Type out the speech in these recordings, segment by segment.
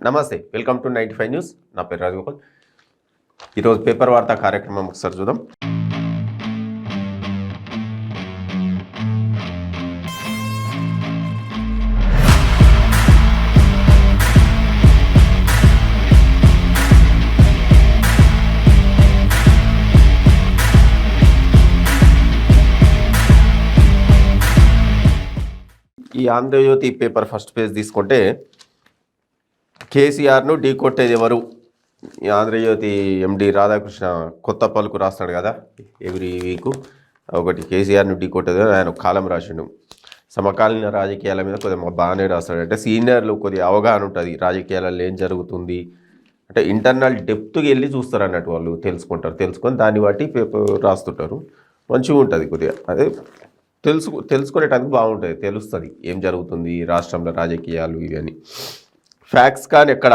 నమస్తే, welcome to 95 news. నా పేరు రాజగోపాల్. ఈరోజు పేపర్ వార్తా కార్యక్రమం ఒకసారి చూద్దాం. ఈ ఆంధ్రజ్యోతి పేపర్ ఫస్ట్ పేజ్ తీసుకుంటే కేసీఆర్ను ఢీ కొట్టేది ఎవరు? ఈ ఆంధ్రజ్యోతి ఎండి రాధాకృష్ణ కొత్త పలుకు రాస్తాడు కదా ఎవ్రీ వీకు. ఒకటి కేసీఆర్ను ఢీ కొట్టేది ఆయన కాలం రాసిండు. సమకాలీన రాజకీయాల మీద కొద్దిగా బాగానే రాస్తాడు. అంటే సీనియర్లు కొద్దిగా అవగాహన ఉంటుంది రాజకీయాలలో ఏం జరుగుతుంది అంటే ఇంటర్నల్ డెప్త్కి వెళ్ళి చూస్తారు అన్నట్టు, వాళ్ళు తెలుసుకొని దాన్ని బట్టి పేపర్ రాస్తుంటారు. మంచిగా ఉంటుంది కొద్దిగా. అదే తెలుసుకునేటందుకు బాగుంటుంది, తెలుస్తుంది ఏం జరుగుతుంది రాష్ట్రంలో రాజకీయాలు ఇవన్నీ. ఫ్యాక్స్ కాన్ ఎక్కడ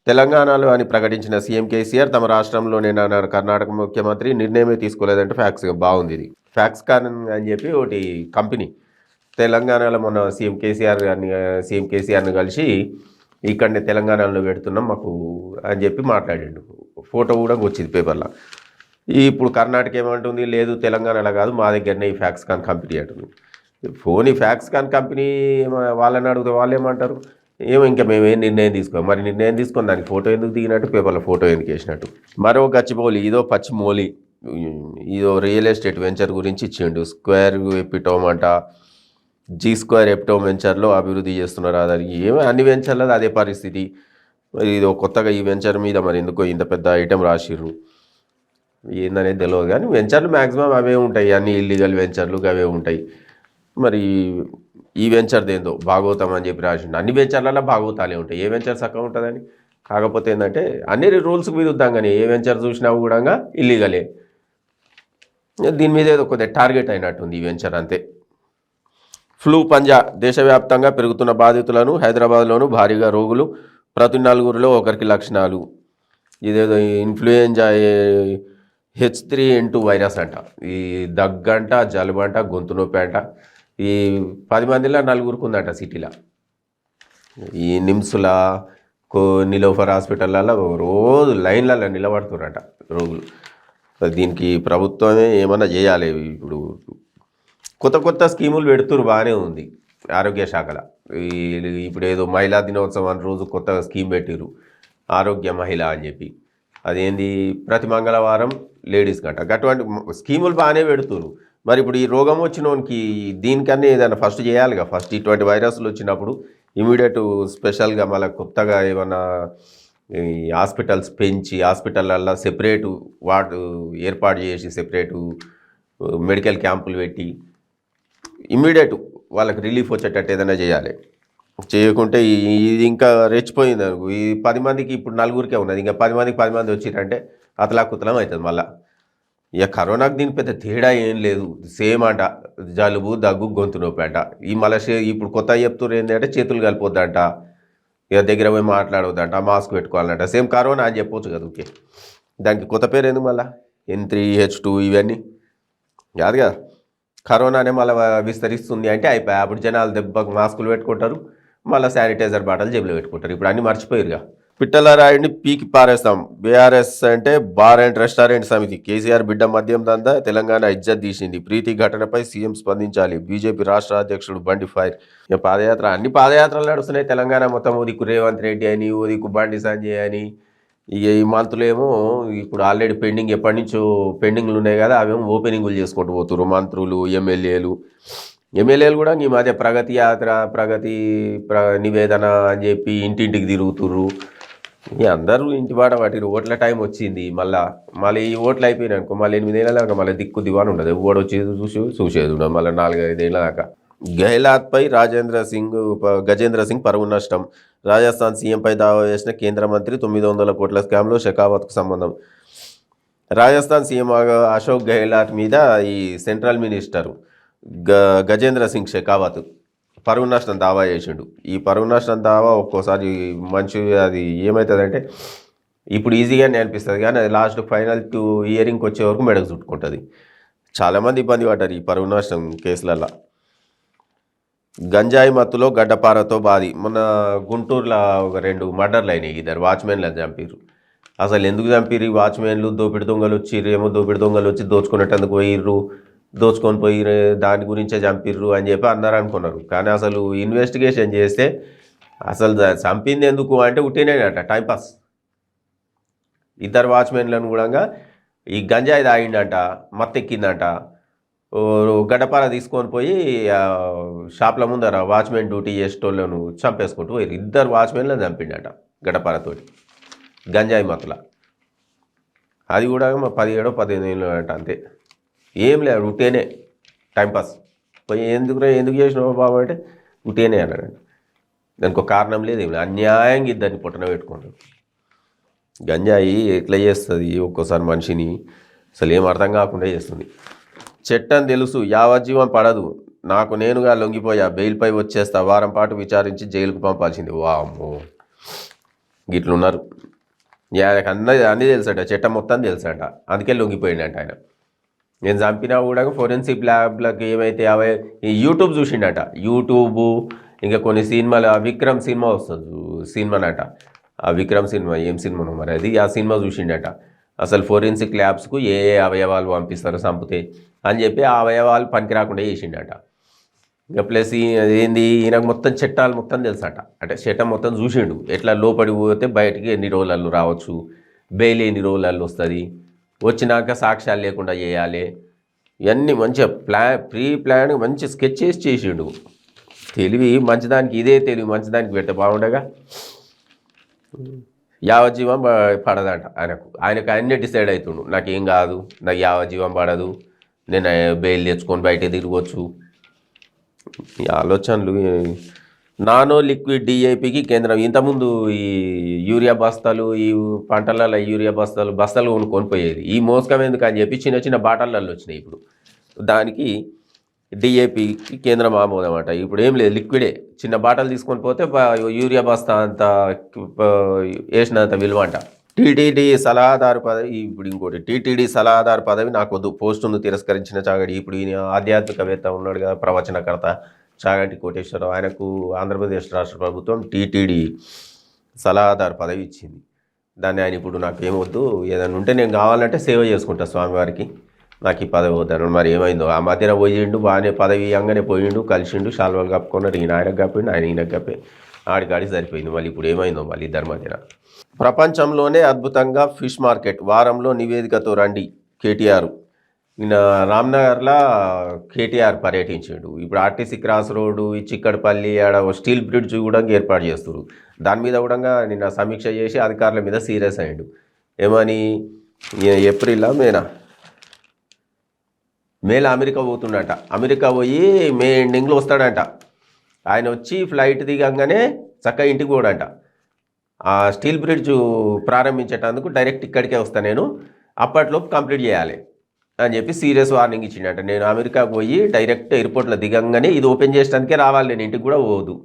తెలంగాణలో అని ప్రకటించిన సీఎం కేసీఆర్ తమ రాష్ట్రంలోనే కర్ణాటక ముఖ్యమంత్రి నిర్ణయమే తీసుకోలేదంటే ఫ్యాక్స్ బాగుంది. ఇది ఫ్యాక్స్ కాన్ అని చెప్పి ఒకటి కంపెనీ తెలంగాణలో మొన్న సీఎం కేసీఆర్ని కలిసి ఇక్కడనే తెలంగాణలో పెడుతున్నాం మాకు అని చెప్పి మాట్లాడిండు. ఫోటో కూడా వచ్చింది పేపర్లో. ఇప్పుడు కర్ణాటక ఏమంటుంది, లేదు తెలంగాణలో కాదు మా దగ్గరనే ఈ ఫ్యాక్స్ కాన్ కంపెనీ అంటుంది. ఈ ఫ్యాక్స్ కాన్ కంపెనీ వాళ్ళని అడిగితే వాళ్ళు ఏమంటారు, ఏమో ఇంకా మేమేం నిర్ణయం తీసుకోం. మరి నిర్ణయం తీసుకొని దానికి ఫోటో ఎందుకు దిగినట్టు, పేపర్లో ఫోటో ఎందుకు వేసినట్టు. మరో గచ్చిబౌలి, ఇదో పచ్చిమోలి, ఇదో రియల్ ఎస్టేట్ వెంచర్ గురించి ఇచ్చిండు. స్క్వేర్ ఎపిటోమ్ అంట, G2 ఎపిటోమ్ వెంచర్లో అభివృద్ధి చేస్తున్నారు. అది ఏమో అన్ని వెంచర్లో అదే పరిస్థితి. మరి ఇది కొత్తగా ఈ వెంచర్ మీద మరి ఎందుకో ఇంత పెద్ద ఐటెం రాసిర్రు, ఏందనేది తెలియదు. కానీ వెంచర్లు మ్యాక్సిమం అవే ఉంటాయి, అన్ని ఇల్లీగల్ వెంచర్లు అవే ఉంటాయి. మరి ఈ వెంచర్ దేందో భాగవతం అని చెప్పి రాసిండు. అన్ని వెంచర్లలో భాగవతాలే ఉంటాయి, ఏ వెంచర్ చక్కగా ఉంటుందని. కాకపోతే ఏంటంటే అన్ని రూల్స్కి విరుద్ధం, కానీ ఏ వెంచర్ చూసినా కూడా ఇల్లీగలే. దీని మీద ఏదో కొద్దిగా టార్గెట్ అయినట్టుంది ఈ వెంచర్, అంతే. ఫ్లూ పంజా, దేశవ్యాప్తంగా పెరుగుతున్న బాధితులను, హైదరాబాద్లోనూ భారీగా రోగులు, ప్రతి 4 ఒకరికి లక్షణాలు. ఇదేదో ఇన్ఫ్లుయెంజా H3N2 వైరస్ అంట. ఈ దగ్గంట, జలుబంట, గొంతు నొప్పి అంట. ఈ 10 మందిలో 4 ఉందట సిటీలో. ఈ నిమ్స్లా నిలోఫర్ హాస్పిటల్లో రోజు లైన్లలో నిలబడుతున్నారట రోగులు. దీనికి ప్రభుత్వమే ఏమన్నా చేయాలి. ఇప్పుడు కొత్త స్కీములు పెడుతురు, బాగానే ఉంది ఆరోగ్య శాఖలో. ఇప్పుడు ఏదో మహిళా దినోత్సవం రోజు కొత్త స్కీమ్ పెట్టిరు, ఆరోగ్య మహిళ అని చెప్పి. అదేంది ప్రతి మంగళవారం లేడీస్ గంట, అటువంటి స్కీములు బాగానే పెడుతురు. మరి ఇప్పుడు ఈ రోగం వచ్చినోనికి దీనికన్నా ఏదైనా ఫస్ట్ చేయాలిగా. ఫస్ట్ ఇటువంటి వైరస్లు వచ్చినప్పుడు ఇమీడియట్ స్పెషల్గా మళ్ళీ కొత్తగా ఏమైనా ఈ హాస్పిటల్స్ పెంచి హాస్పిటళ్ళల్లో సెపరేటు ఏర్పాటు చేసి సెపరేటు మెడికల్ క్యాంపులు పెట్టి ఇమీడియట్ వాళ్ళకి రిలీఫ్ వచ్చేటట్టు ఏదైనా చేయాలి. చేయకుంటే ఇది ఇంకా రెచ్చిపోయింది అనుకో. ఈ 10 మందికి ఇప్పుడు 4 ఉన్నది, ఇంకా 10 మంది వచ్చిరంటే అతలాకుతలం అవుతుంది మళ్ళీ. ఇక కరోనాకు దీని పెద్ద తేడా ఏం లేదు, సేమ్ అంట. జలుబు, దగ్గు, గొంతు నొప్పి అంట. ఈ మళ్ళీ ఇప్పుడు కొత్త చెప్తున్నారు ఏంటంటే చేతులు కలిపోద్దంట, ఇక దగ్గర పోయి మాట్లాడవద్దంట, మాస్క్ పెట్టుకోవాలంట. సేమ్ కరోనా అని చెప్పవచ్చు కదా. ఓకే, దానికి కొత్త పేరు ఎందుకు మళ్ళీ N3H2 ఇవన్నీ కాదు కదా. కరోనానే మళ్ళీ విస్తరిస్తుంది అంటే అయిపోయి అప్పుడు జనాలు దెబ్బకు మాస్కులు పెట్టుకుంటారు, మళ్ళీ శానిటైజర్ బాటలు జేబులో పెట్టుకుంటారు. ఇప్పుడు అన్నీ మర్చిపోయారుగా. పిట్టలరాయుడిని పీకి పారేస్తాం, బీఆర్ఎస్ అంటే బార్ అండ్ రెస్టారెంట్ సమితి. కేసీఆర్ బిడ్డ మద్యం దందా తెలంగాణ ఇజ్జత్ తీసింది. ప్రీతి ఘటనపై సీఎం స్పందించాలి. బీజేపీ రాష్ట్ర అధ్యక్షుడు బండి ఫైర్. ఇక పాదయాత్ర, అన్ని పాదయాత్రలు నడుస్తున్నాయి తెలంగాణ మొత్తం. ఓ దిక్కు రేవంత్ రెడ్డి అని, ఓ దిక్కు బండి సంజయ్ అని. ఇక ఈ మంత్లో ఏమో ఇప్పుడు ఆల్రెడీ ఎప్పటి నుంచో పెండింగ్లు ఉన్నాయి కదా, అవేమో ఓపెనింగ్లు చేసుకుంటూ పోతున్నారు మంత్రులు, ఎమ్మెల్యేలు కూడా ఈ మధ్య ప్రగతి యాత్ర, నివేదన అని చెప్పి ఇంటింటికి తిరుగుతుర్రు. ఇక అందరూ ఇంటి బాట పట్టిరు. ఓట్ల టైం వచ్చింది, మళ్ళీ ఈ ఓట్లు అయిపోయినాయి అనుకో, మళ్ళీ 8 ఏళ్ళ దాకా మళ్ళీ దిక్కు దివాన్ ఉండదు. ఓడి వచ్చేది చూసేది ఉండదు మళ్ళీ 4-5 ఏళ్ళ దాకా. గెహ్లాట్పై గజేంద్ర సింగ్ పరువు నష్టం. రాజస్థాన్ సీఎంపై దావా వేసిన కేంద్ర మంత్రి. 900 కోట్ల స్కామ్లో షెకావత్కు సంబంధం. రాజస్థాన్ సీఎం అశోక్ గెహ్లాట్ మీద ఈ సెంట్రల్ మినిస్టర్ గజేంద్ర సింగ్ షెకావత్ పరువు నష్టం దావా చేసిండు. ఈ పరువు నష్టం దావా ఒక్కోసారి మంచి అది ఏమవుతుందంటే ఇప్పుడు ఈజీగానే అనిపిస్తుంది, కానీ అది లాస్ట్ ఫైనల్ హియరింగ్కి వచ్చే వరకు మెడకు చుట్టుకుంటుంది. చాలామంది ఇబ్బంది పడ్డారు ఈ పరువు నష్టం కేసులలో. గంజాయి మత్తులో గడ్డపారతో బాది మొన్న గుంటూరులో ఒక 2 మర్డర్లు అయినాయి, ఇద్దరు వాచ్మెన్లను చంపిర్రు. అసలు ఎందుకు చంపిర్రు ఈ వాచ్మెన్లు? దోపిడి దొంగలు వచ్చిర్రు, ఏమో దోపిడి దొంగలు వచ్చి దోచుకునేటందుకు పోయిర్రు, దోచుకొని పోయి దాని గురించే చంపిర్రు అని చెప్పి అన్నారు అనుకున్నారు. కానీ అసలు ఇన్వెస్టిగేషన్ చేస్తే అసలు చంపింది ఎందుకు అంటే ఉట్టినేనట, టైంపాస్. ఇద్దరు వాచ్మెన్లను కూడా ఈ గంజాయి తాగిండట, మత్తెక్కిందంట, గడ్డపార తీసుకొని పోయి షాప్ల ముందర వాచ్మెన్ డ్యూటీ చేసేటోళ్ళను చంపేసుకుంటూ పోయి ఇద్దరు వాచ్మెన్లను చంపిండట గడ్డపారతోటి, గంజాయి మత్తుల. అది కూడా 17-18 ఏళ్ళు అంట, అంతే. ఏం లేదు, ఉట్టేనే టైంపాస్. పోయి ఎందుకు చేసినావు బాబు అంటే ఉట్టేనే అన్నాడు. దానికి ఒక కారణం లేదు, ఏం లేదు, అన్యాయంగా ఇద్దరిని పుట్టన పెట్టుకుంటారు. గంజాయి ఎట్లా చేస్తుంది ఒక్కోసారి మనిషిని, అసలు ఏం అర్థం కాకుండా చేస్తుంది. చట్టం తెలుసు, యావజ్జీవం పడదు, నాకు నేనుగా లొంగిపోయా, బెయిల్పై వచ్చేస్తా, వారం పాటు విచారించి జైలుకు పంపాల్సింది. వామ్మో, గిట్లున్నారు. ఆయనకు అన్నీ తెలుసట, చట్టం మొత్తం తెలుసట, అందుకే లొంగిపోయిండట ఆయన. నేను చంపినా కూడా ఫోరెన్సిక్ ల్యాబ్లకు ఏమైతే అవే యూట్యూబ్ చూసిండట, యూట్యూబు ఇంకా కొన్ని సినిమాలు. విక్రమ్ సినిమా వస్తుంది, సినిమానట, ఆ విక్రమ్ సినిమా ఏం సినిమాను మరి అది, ఆ సినిమా చూసిండట. అసలు ఫోరెన్సిక్ ల్యాబ్స్కు ఏ అవయవాలు పంపిస్తారో చంపితే అని చెప్పి ఆ అవయవాలు పనికి రాకుండా చేసిండట. ఇంకా ప్లస్ ఏంది, ఈయనకు మొత్తం చట్టాలు మొత్తం తెలుసట, అంటే చట్టం మొత్తం చూసిండు. ఎట్లా లోపలికి పోతే బయటికి ఎన్ని రోజులలో రావచ్చు, బెయిల్ ఎన్ని రోజులలో వస్తుంది, వచ్చినాక సాక్ష్యాలు లేకుండా చేయాలి, ఇవన్నీ మంచిగా ప్రీ ప్లాన్ మంచి స్కెచ్ చేసిండు. తెలివి మంచిదానికి, ఇదే తెలివి మంచిదానికి పెడితే బాగుండగా. యావజ్జీవం పడదంట ఆయనకు అన్నీ డిసైడ్ అవుతుండు, నాకేం కాదు, నాకు యావజ్జీవం పడదు, నేను బెయిల్ తెచ్చుకొని బయట తిరగవచ్చు. ఈ ఆలోచనలు. నానో లిక్విడ్ డిఐపికి కేంద్రం ఇంతకుముందు ఈ యూరియా బస్తాలు, ఈ పంటలలో యూరియా బస్తాలు కొనుక్కొని పోయేది. ఈ మోసకం ఎందుకు అని చెప్పి చిన్న చిన్న బాటలలో వచ్చినాయి. ఇప్పుడు దానికి డిఏపికి కేంద్రం ఆమోదం అంట. ఇప్పుడు ఏం లేదు, లిక్విడే, చిన్న బాటలు తీసుకొని పోతే యూరియా బస్తా అంత వేసినంత విలువ అంట. టీటీడీ సలహాదారు పదవి, ఇప్పుడు ఇంకోటి టీటీడీ సలహాదారు పదవి నాకు వద్దు, పోస్టును తిరస్కరించిన చాగంటి. ఇప్పుడు ఈయన ఆధ్యాత్మికవేత్త ఉన్నాడు కదా, ప్రవచనకర్త చాగంటి కోటేశ్వరరావు, ఆయనకు ఆంధ్రప్రదేశ్ రాష్ట్ర ప్రభుత్వం టీటీడీ సలహాదారు పదవి ఇచ్చింది. దాన్ని ఆయన ఇప్పుడు నాకు ఏమొద్దు, ఏదైనా ఉంటే నేను కావాలంటే సేవ చేసుకుంటా స్వామివారికి, నాకు ఈ పదవి వద్దాను. మరి ఏమైందో, ఆ మధ్యన పోయిండు, బాగానే పదవి అంగానే పోయిండు, కలిసిండు, శాల్వాలు కప్పుకున్నాడు, ఈయన ఆయనకు కప్పిండు, ఆయన ఈయనకు కప్పి ఆడికాడి సరిపోయింది. మళ్ళీ ఇప్పుడు ఏమైందో మళ్ళీ ఇద్దరి మధ్యన. ప్రపంచంలోనే అద్భుతంగా ఫిష్ మార్కెట్, వారంలో నివేదికతో రండి కేటీఆర్. నిన్న రామ్నగర్లో కేటీఆర్ పర్యటించాడు. ఇప్పుడు ఆర్టీసీ క్రాస్ రోడ్డు, ఈ చిక్కడపల్లి ఆడ స్టీల్ బ్రిడ్జ్ కూడా ఏర్పాటు చేస్తారు. దాని మీద కూడా నిన్న సమీక్ష చేసి అధికారుల మీద సీరియస్ అయ్యాడు. ఏమని, ఏప్రిల్ మేలో అమెరికా పోతుండట. అమెరికా పోయి మే ఎండింగ్లో వస్తాడంట. ఆయన వచ్చి ఫ్లైట్ దిగంగానే చక్కగా ఇంటికి పోడంట. ఆ స్టీల్ బ్రిడ్జ్ ప్రారంభించేటందుకు డైరెక్ట్ ఇక్కడికే వస్తాను నేను, అప్పట్లోపు కంప్లీట్ చేయాలి అని చెప్పి సీరియస్ వార్నింగ్ ఇచ్చిండట. నేను అమెరికాకు పోయి డైరెక్ట్ ఎయిర్పోర్ట్లో దిగంగానే ఇది ఓపెన్ చేయడానికే రావాలి, నేను ఇంటికి కూడా పోదు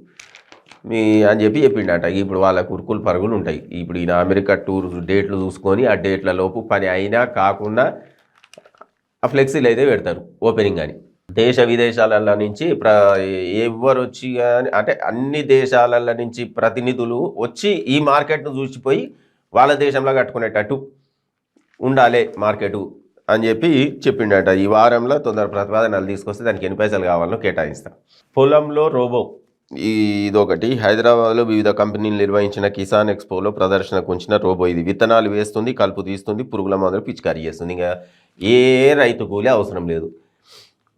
అని చెప్పిండట. ఇప్పుడు వాళ్ళ కురుకులు పరుగులు ఉంటాయి. ఇప్పుడు ఈయన అమెరికా టూర్ డేట్లు చూసుకొని ఆ డేట్ల లోపు పని అయినా కాకుండా ఆ ఫ్లెక్సీలు అయితే పెడతారు ఓపెనింగ్ అని. దేశ విదేశాల నుంచి ఎవరు వచ్చి కానీ, అంటే అన్ని దేశాల నుంచి ప్రతినిధులు వచ్చి ఈ మార్కెట్ను చూసిపోయి వాళ్ళ దేశంలో కట్టుకునేటట్టు ఉండాలి మార్కెటు అని చెప్పిండట. ఈ వారంలో తొందర ప్రతిపాదనలు తీసుకొస్తే దానికి ఎన్ని పైసలు కావాలో కేటాయిస్తాం. పొలంలో రోబో, ఇదొకటి. హైదరాబాద్లో వివిధ కంపెనీలు నిర్వహించిన కిసాన్ ఎక్స్పోలో ప్రదర్శనకు ఉంచిన రోబో ఇది. విత్తనాలు వేస్తుంది, కలుపు తీస్తుంది, పురుగుల మందులు పిచికారీ చేస్తుంది. ఇంకా ఏ రైతు కూలి అవసరం లేదు.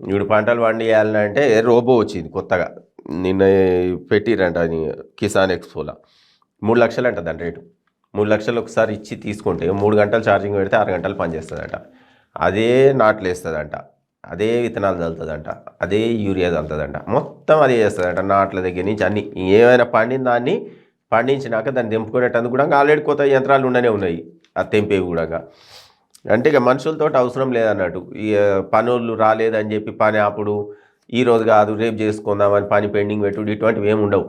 ఇప్పుడు పంటలు పండియాలంటే రోబో వచ్చింది కొత్తగా, నిన్న పెట్టిరంట కిసాన్ ఎక్స్పోలో. 3 లక్షలు అంట దాని రేటు. 3 లక్షలు ఒకసారి ఇచ్చి తీసుకుంటే 3 గంటలు ఛార్జింగ్ పెడితే 6 గంటలు పనిచేస్తుందంట. అదే నాట్లు వేస్తుందంట, అదే విత్తనాలు చల్లుతుందంట, అదే యూరియా చల్లుతుందంట, మొత్తం అదే చేస్తుందంట. నాట్ల దగ్గర నుంచి అన్నీ, ఏమైనా పండిన దాన్ని పండించినాక దాన్ని తెంపుకునేటందుకు కూడా ఆల్రెడీ కొత్త యంత్రాలు ఉండనే ఉన్నాయి, అది తెంపేవి కూడా. అంటే ఇక మనుషులతో అవసరం లేదన్నట్టు. ఇక పనులు రాలేదని చెప్పి పని అప్పుడు ఈరోజు కాదు రేపు చేసుకుందామని పని పెండింగ్ పెట్టుడు ఇటువంటివి ఏమి ఉండవు.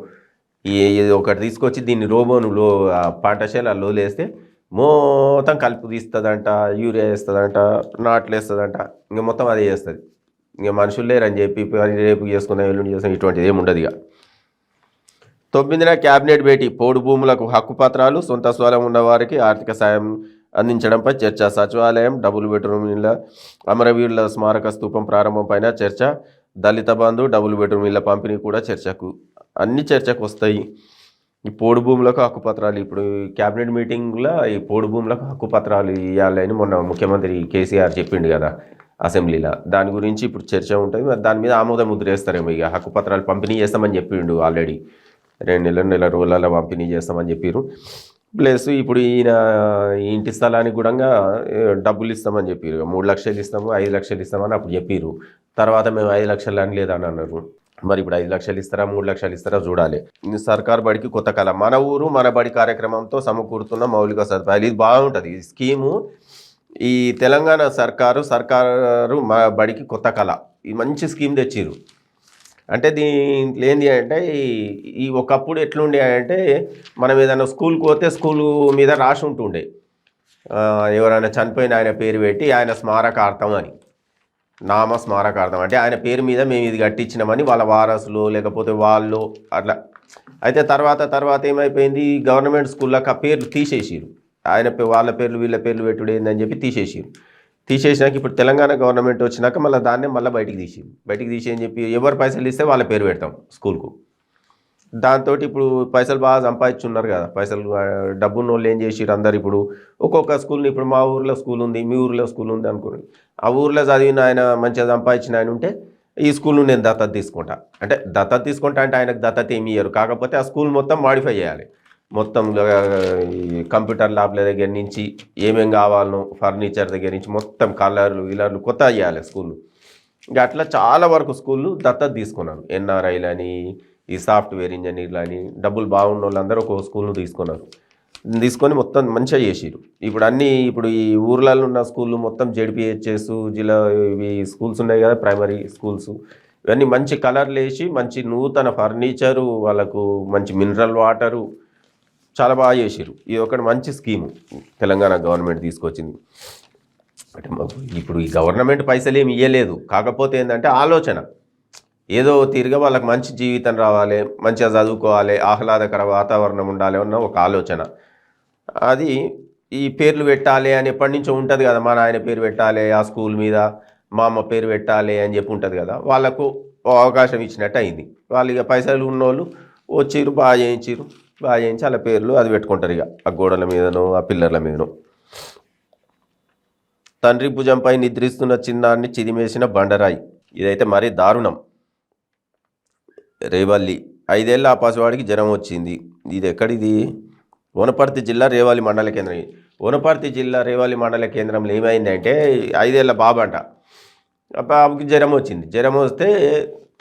ఒకటి తీసుకొచ్చి దీన్ని రోబోను పంటశాలలో వేస్తే మొత్తం కలుపు తీస్తుందంట, యూరియా వేస్తుందంట, నాట్లు వేస్తుందంట, ఇంకా మొత్తం అదే చేస్తుంది. ఇక మనుషులు లేరని చెప్పి రేపు చేసుకుందాం ఎల్లుండి చేసుకుందాం ఇటువంటిది ఏమి ఉండదు. ఇక 9న క్యాబినెట్ భేటీ, పోడు భూములకు హక్కు పత్రాలు, సొంత స్థలం ఉన్న వారికి ఆర్థిక సాయం అందించడంపై చర్చ, సచివాలయం, డబుల్ బెడ్రూమ్ ఇళ్ల, అమరవీరుల స్మారక స్తూపం ప్రారంభంపైన చర్చ, దళిత బంధు, డబుల్ బెడ్రూమ్ ఇళ్ల పంపిణీ కూడా చర్చకు, అన్ని చర్చకు వస్తాయి. ఈ పోడు భూములకు హక్కు పత్రాలు ఇప్పుడు క్యాబినెట్ మీటింగ్లో ఈ పోడు భూములకు హక్కు పత్రాలు ఇవ్వాలని మొన్న ముఖ్యమంత్రి కేసీఆర్ చెప్పిండు కదా అసెంబ్లీలో. దాని గురించి ఇప్పుడు చర్చ ఉంటుంది. మరి దాని మీద ఆమోద ముద్ర వేస్తారేమో. ఇక హక్కు పత్రాలు పంపిణీ చేస్తామని చెప్పిండు ఆల్రెడీ, 2 నెల రోజులలో పంపిణీ చేస్తామని చెప్పారు. ప్లస్ ఇప్పుడు ఈయన ఇంటి స్థలానికి కూడా డబ్బులు ఇస్తామని చెప్పారు. 3 లక్షలు ఇస్తాము, 5 లక్షలు ఇస్తామని అప్పుడు చెప్పారు. తర్వాత మేము 5 లక్షలు అని లేదని అన్నారు. మరి ఇప్పుడు 5 లక్షలు ఇస్తారా 3 లక్షలు ఇస్తారా చూడాలి. సర్కార్ బడికి కొత్త కళ, మన ఊరు మన బడి కార్యక్రమంతో సమకూరుతున్న మౌలిక సదుపాయాలు. ఇది బాగుంటుంది ఈ స్కీము. ఈ తెలంగాణ సర్కారు మా బడికి కొత్త కళ, ఈ మంచి స్కీమ్ తెచ్చిర్రు. అంటే దీంట్లో ఏంటి అంటే ఈ ఒకప్పుడు ఎట్లుండే అంటే మనం ఏదైనా స్కూల్కి పోతే స్కూల్ మీద రాసి ఉంటుండే ఎవరైనా చనిపోయిన ఆయన పేరు పెట్టి ఆయన స్మారకార్థం అని, నామ స్మారకార్థం అంటే ఆయన పేరు మీద మేము ఇది కట్టించినామని వాళ్ళ వారసులు లేకపోతే వాళ్ళు అట్లా. అయితే తర్వాత ఏమైపోయింది, గవర్నమెంట్ స్కూళ్ళకి ఆ పేర్లు తీసేసిరు. ఆయన వాళ్ళ పేర్లు వీళ్ళ పేర్లు పెట్టుడు ఏందని చెప్పి తీసేసినాక ఇప్పుడు తెలంగాణ గవర్నమెంట్ వచ్చినాక మళ్ళీ దాన్నే మళ్ళీ బయటికి తీసి అని చెప్పి ఎవరు పైసలు ఇస్తే వాళ్ళ పేరు పెడతాం స్కూల్కు. దాంతో ఇప్పుడు పైసలు బాగా సంపాదించున్నారు కదా, పైసలు డబ్బున్న వాళ్ళు ఏం చేసిరు అందరు. ఇప్పుడు ఒక్కొక్క స్కూల్ని, ఇప్పుడు మా ఊర్లో స్కూల్ ఉంది, మీ ఊర్లో స్కూల్ ఉంది అనుకోండి, ఆ ఊర్లో చదివిన ఆయన మంచిగా సంపాదించిన ఆయన ఉంటే ఈ స్కూల్ను నేను దత్తత తీసుకుంటా అంటే ఆయనకు దత్తత ఏమి ఇయ్యరు. కాకపోతే ఆ స్కూల్ మొత్తం మాడిఫై చేయాలి. మొత్తం ఈ కంప్యూటర్ ల్యాబ్ల దగ్గర నుంచి ఏమేం కావాలనో ఫర్నిచర్ దగ్గర నుంచి మొత్తం కలర్లు కొత్త చేయాలి స్కూళ్ళు. ఇంకా అట్లా చాలా వరకు స్కూళ్ళు దత్తత తీసుకున్నారు. ఎన్ఆర్ఐలు అని, ఈ సాఫ్ట్వేర్ ఇంజనీర్లు అని, డబ్బులు బాగున్న వాళ్ళందరూ ఒక స్కూల్ను తీసుకొని మొత్తం మంచిగా చేసిరు. ఇప్పుడు ఈ ఊర్లలో ఉన్న స్కూళ్ళు మొత్తం జెడ్పీహెచ్ఎస్ జిల్లా ఇవి స్కూల్స్ ఉన్నాయి కదా, ప్రైమరీ స్కూల్స్, ఇవన్నీ మంచి కలర్లు వేసి మంచి నూతన ఫర్నిచరు, వాళ్ళకు మంచి మినరల్ వాటరు చాలా బాగా చేసిరు. ఇది ఒకటి మంచి స్కీము తెలంగాణ గవర్నమెంట్ తీసుకొచ్చింది. అంటే ఇప్పుడు ఈ గవర్నమెంట్ పైసలు ఏమి ఇవ్వలేదు, కాకపోతే ఏంటంటే ఆలోచన ఏదో తీరుగా వాళ్ళకి మంచి జీవితం రావాలి, మంచిగా చదువుకోవాలి, ఆహ్లాదకర వాతావరణం ఉండాలి అన్న ఒక ఆలోచన. అది ఈ పేర్లు పెట్టాలి అని ఎప్పటి నుంచో ఉంటుంది కదా, మా నాయన పేరు పెట్టాలి ఆ స్కూల్ మీద, మా అమ్మ పేరు పెట్టాలి అని చెప్పి ఉంటుంది కదా, వాళ్ళకు అవకాశం ఇచ్చినట్టు అయింది. వాళ్ళు ఇక పైసలు ఉన్నోళ్ళు వచ్చిర్రు, బాగా చేయించి వాళ్ళ పేర్లు అది పెట్టుకుంటారు ఇక ఆ గోడల మీదనో ఆ పిల్లర్ల మీదనో. తండ్రి భుజంపై నిద్రిస్తున్న చిన్నారిని చిదిమేసిన బండరాయి, ఇదైతే మరీ దారుణం. రేవల్లి 5 ఏళ్ళ ఆ పసివాడికి జ్వరం వచ్చింది. ఇది ఎక్కడిది? వనపర్తి జిల్లా రేవల్లి మండల కేంద్రం. వనపర్తి జిల్లా రేవల్లి మండల కేంద్రంలో ఏమైందంటే 5 ఏళ్ళ బాబంట, ఆ బాబుకి జ్వరం వచ్చింది. జ్వరం వస్తే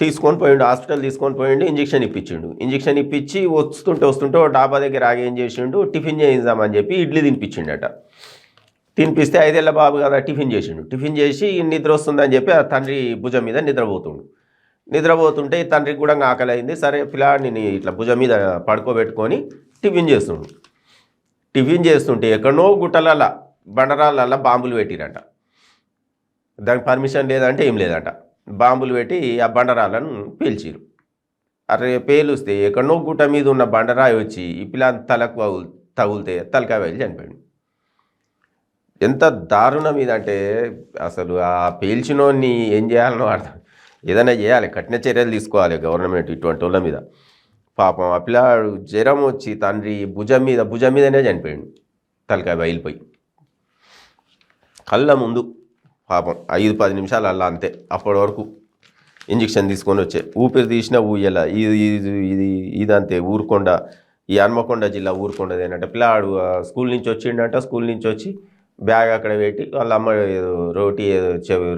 హాస్పిటల్ తీసుకొని పోయిండు, ఇంజక్షన్ ఇప్పించి వస్తుంటే డాబా దగ్గర ఆగి ఏం చేసిండు, టిఫిన్ చేయిద్దామని చెప్పి ఇడ్లీ తినిపించిండట. తినిపిస్తే 5 ఏళ్ళ బాబు కదా, టిఫిన్ చేసి నిద్ర వస్తుందని చెప్పి ఆ తండ్రి భుజం మీద నిద్రపోతుంటే తండ్రికి కూడా ఆకలి అయింది. సరే పిల్లాడిని ఇట్లా భుజం మీద పడుకోబెట్టుకొని టిఫిన్ చేస్తుంటే ఎక్కడనో గుట్టలల్ల బండరాళ్ళ బాంబులు పెట్టిరట. దానికి పర్మిషన్ లేదంటే ఏం లేదట, బాంబులు పెట్టి ఆ బండరాళ్ళను పేల్చిరు. అరే పేలుస్తే ఎక్కడనో గుట్ట మీద ఉన్న బండరాయి వచ్చి ఈ పిల్లని తలకు తగులితే తలకాయ వెళ్ళి చనిపోయాడు. ఎంత దారుణం ఇదంటే అసలు ఆ పేల్చినోన్ని ఏం చేయాలనో అర్థం, ఏదైనా చేయాలి, కఠిన చర్యలు తీసుకోవాలి గవర్నమెంట్ ఇటువంటి వాళ్ళ మీద. పాపం ఆ పిల్లాడు జ్వరం వచ్చి తండ్రి భుజం మీదనే చనిపోయాడు, తలకాయ బయలుపోయి కళ్ళ ముందు. పాపం 5-10 నిమిషాలు అలా అంతే. అప్పటి వరకు ఇంజక్షన్ తీసుకొని వచ్చే ఊపిరి తీసిన ఊయల. ఇదంతే. ఊరుకొండ, ఈ హన్మకొండ జిల్లా ఊరుకొండది ఏంటంటే పిల్లాడు స్కూల్ నుంచి వచ్చిండంట. స్కూల్ నుంచి వచ్చి బ్యాగ్ అక్కడ పెట్టి వాళ్ళ అమ్మ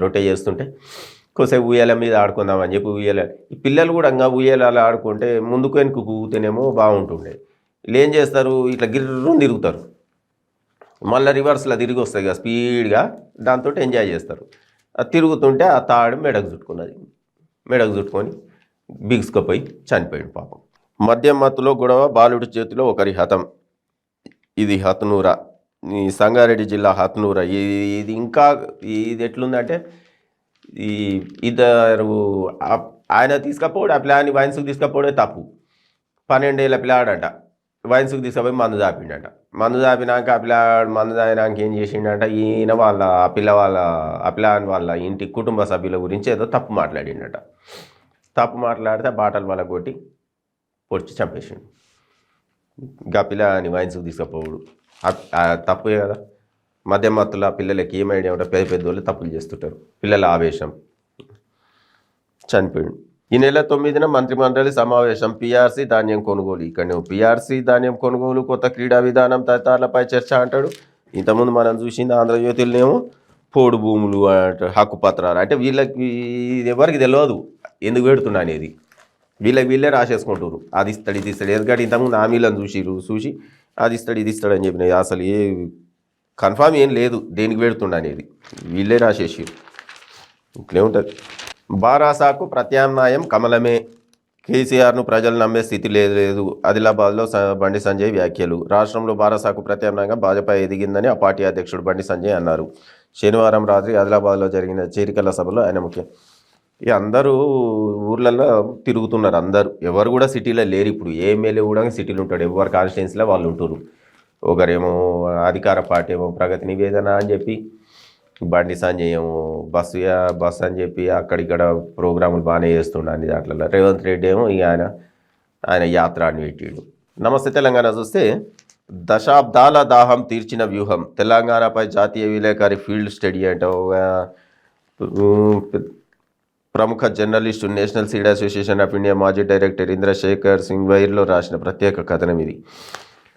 రొట్టె చేస్తుంటే కొద్దిసేపు ఉయ్యాల మీద ఆడుకుందామని చెప్పి ఈ పిల్లలు కూడా ఇంకా ఉయ్యాల ఆడుకుంటే ముందుకు వెనుక ఊగుతేనేమో బాగుంటుండే. వీళ్ళు ఏం చేస్తారు, ఇట్లా గిర్రం తిరుగుతారు, మళ్ళీ రివర్స్లో తిరిగి వస్తాయి కదా స్పీడ్గా, దాంతో ఎంజాయ్ చేస్తారు. అది తిరుగుతుంటే ఆ తాడు మెడకు చుట్టుకొని బిగుసుకుపోయి చనిపోయాడు పాపం. మద్యం మత్తులో గొడవ, బాలుడి చేతిలో ఒకరి హతం. ఇది హత్నూరా, ఈ సంగారెడ్డి జిల్లా హత్నూరా. ఇది ఎట్లుందంటే ఈ ఇద్దరు ఆయన తీసుకపోడు ఆ పిల్లాన్ని వైన్స్కి తీసుకపోవడే తప్పు. 12 ఏళ్ళ పిల్లాడట వైన్స్కి తీసుకుపోయి మందు తాపిండట. మందు తాపినాక ఆ పిల్లాడు మందు తాగినాక ఏం చేసిండట, ఈయన వాళ్ళ ఆ పిల్లాని వాళ్ళ ఇంటి కుటుంబ సభ్యుల గురించి ఏదో తప్పు మాట్లాడిండట. తప్పు మాట్లాడితే బాటలు వల్ల కొట్టి పొడిచి చంపేసిండు. ఇంకా పిల్లని వైన్స్కి తీసుకుపోవుడు తప్పే కదా. మధ్యమత్తుల పిల్లలకి ఏమైనా ఉంటే పెద్ద వాళ్ళు తప్పులు చేస్తుంటారు. పిల్లల ఆవేశం చనిపోయాడు. ఈ నెల 9న మంత్రిమండలి సమావేశం. పీఆర్సీ ధాన్యం కొనుగోలు. ఇక్కడ పీఆర్సీ ధాన్యం కొనుగోలు, కొత్త క్రీడా విధానం తదితరాలపై చర్చ అంటాడు. ఇంతకుముందు మనం చూసింది ఆంధ్రజ్యోతిలోనేమో పోడు భూములు హక్కు పత్రాలు అంటే వీళ్ళకి ఎవరికి తెలియదు ఎందుకు పెడుతున్నా అనేది. వీళ్ళే రాసేసుకుంటారు. అది ఇస్తాడు ఇది ఇస్తాడు. ఎందుకంటే ఇంతకుముందు హామీలను చూసి అది ఇస్తాడు ఇది ఇస్తాడు అని చెప్పిన అసలు ఏ కన్ఫామ్ ఏం లేదు దేనికి పెడుతుండ అనేది. వీళ్ళే రాసేసి ఇట్లే ఉంటుంది. బారాసాకు ప్రత్యామ్నాయం కమలమే. కేసీఆర్ను ప్రజలు నమ్మే స్థితి లేదు. ఆదిలాబాద్లో బండి సంజయ్ వ్యాఖ్యలు. రాష్ట్రంలో బారాసాకు ప్రత్యామ్నాయంగా భాజపా ఎదిగిందని ఆ పార్టీ అధ్యక్షుడు బండి సంజయ్ అన్నారు. శనివారం రాత్రి ఆదిలాబాద్లో జరిగిన చేరికల సభలో ఆయన ముఖ్యం. ఇక అందరూ ఊర్లలో తిరుగుతున్నారు. అందరూ ఎవరు కూడా సిటీలో లేరు. ఇప్పుడు ఏ ఎమ్మెల్యే కూడా సిటీలో ఉంటాడు. ఎవరు కాన్స్టిట్యున్సీలో వాళ్ళు ఉంటున్నారు. ఒకరేమో అధికార పార్టీ ఏమో ప్రగతి నివేదన అని చెప్పి, బండి సంజయ్ ఏమో బస్సు అని చెప్పి అక్కడిక్కడ ప్రోగ్రాములు బాగానే చేస్తుండ అన్ని దాంట్లో. రేవంత్ రెడ్డి ఏమో ఇక ఆయన యాత్ర అని పెట్టాడు. నమస్తే తెలంగాణ చూస్తే దశాబ్దాల దాహం తీర్చిన వ్యూహం. తెలంగాణపై జాతీయ విలేకరి ఫీల్డ్ స్టడీ అంటే ప్రముఖ journalist, national seed association of India మాజీ డైరెక్టర్ ఇంద్రశేఖర్ సింగ్ వైర్లో రాసిన ప్రత్యేక కథనం ఇది.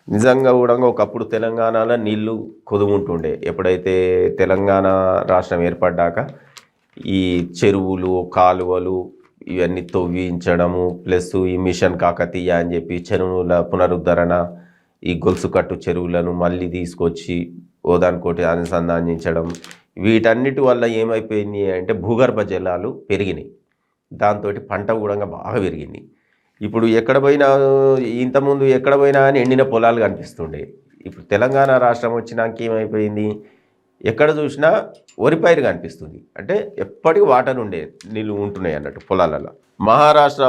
నిజంగా కూడా ఒకప్పుడు తెలంగాణలో నీళ్లు కొదుముంటుండే. ఎప్పుడైతే తెలంగాణ రాష్ట్రం ఏర్పడ్డాక ఈ చెరువులు కాలువలు ఇవన్నీ తవ్వించడము ప్లస్ ఈ మిషన్ కాకతీయ అని చెప్పి చెరువుల పునరుద్ధరణ, ఈ గొలుసు కట్టు చెరువులను మళ్ళీ తీసుకొచ్చి ఓదానికోటి అనుసంధానించడం, వీటన్నిటి వల్ల ఏమైపోయింది అంటే భూగర్భ జలాలు పెరిగినాయి. దాంతో పంట కూడా బాగా పెరిగింది. ఇప్పుడు ఎక్కడ పోయినా ఇంతకుముందు ఎక్కడ పోయినా అని ఎండిన పొలాలు కనిపిస్తుండే. ఇప్పుడు తెలంగాణ రాష్ట్రం వచ్చినాక ఏమైపోయింది, ఎక్కడ చూసినా వరి పైరు కనిపిస్తుంది. అంటే ఎప్పటికీ వాటర్ ఉండే నీళ్ళు ఉంటున్నాయి అన్నట్టు పొలాలలో. మహారాష్ట్ర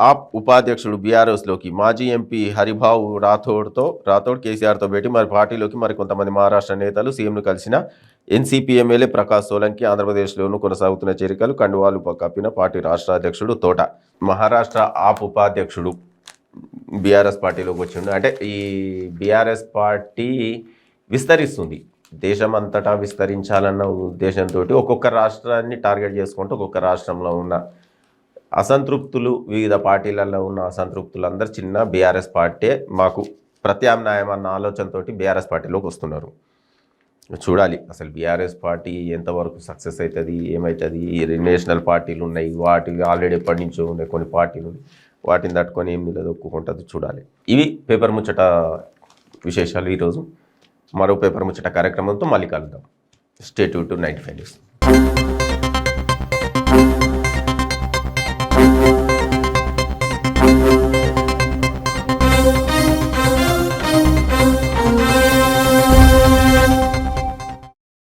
ఆప్ ఉపాధ్యక్షుడు బీఆర్ఎస్లోకి. మాజీ ఎంపీ హరిభావ్ రాథోడ్ కేసీఆర్తో భేటీ. మరి పార్టీలోకి మరి కొంతమంది మహారాష్ట్ర నేతలు సీఎంను కలిసిన ఎన్సీపీ ఎమ్మెల్యే ప్రకాష్ సోలంకి. ఆంధ్రప్రదేశ్లోనూ కొనసాగుతున్న చేరికలు. కండువాలు కప్పిన పార్టీ రాష్ట్ర అధ్యక్షుడు తోట. మహారాష్ట్ర ఆప్ ఉపాధ్యక్షుడు బీఆర్ఎస్ పార్టీలోకి వచ్చిండు. అంటే ఈ బీఆర్ఎస్ పార్టీ విస్తరిస్తుంది, దేశం అంతటా విస్తరించాలన్న ఉద్దేశంతో ఒక్కొక్క రాష్ట్రాన్ని టార్గెట్ చేసుకుంటూ ఒక్కొక్క రాష్ట్రంలో ఉన్న అసంతృప్తులు, వివిధ పార్టీలలో ఉన్న అసంతృప్తులు అందరు చిన్న బీఆర్ఎస్ పార్టీ మాకు ప్రత్యామ్నాయం అన్న ఆలోచనతో బీఆర్ఎస్ పార్టీలోకి వస్తున్నారు. చూడాలి అసలు బీఆర్ఎస్ పార్టీ ఎంతవరకు సక్సెస్ అవుతుంది, ఏమవుతుంది. నేషనల్ పార్టీలు ఉన్నాయి, వాటి ఆల్రెడీ ఎప్పటి నుంచో ఉన్నాయి కొన్ని పార్టీలు, వాటిని తట్టుకొని ఏం నిలదొక్కుంటుంది చూడాలి. ఇవి పేపర్ ముచ్చట విశేషాలు. ఈరోజు మరో పేపర్ ముచ్చట కార్యక్రమంతో మళ్ళీ కలుద్దాం. Stay tune to 95 news.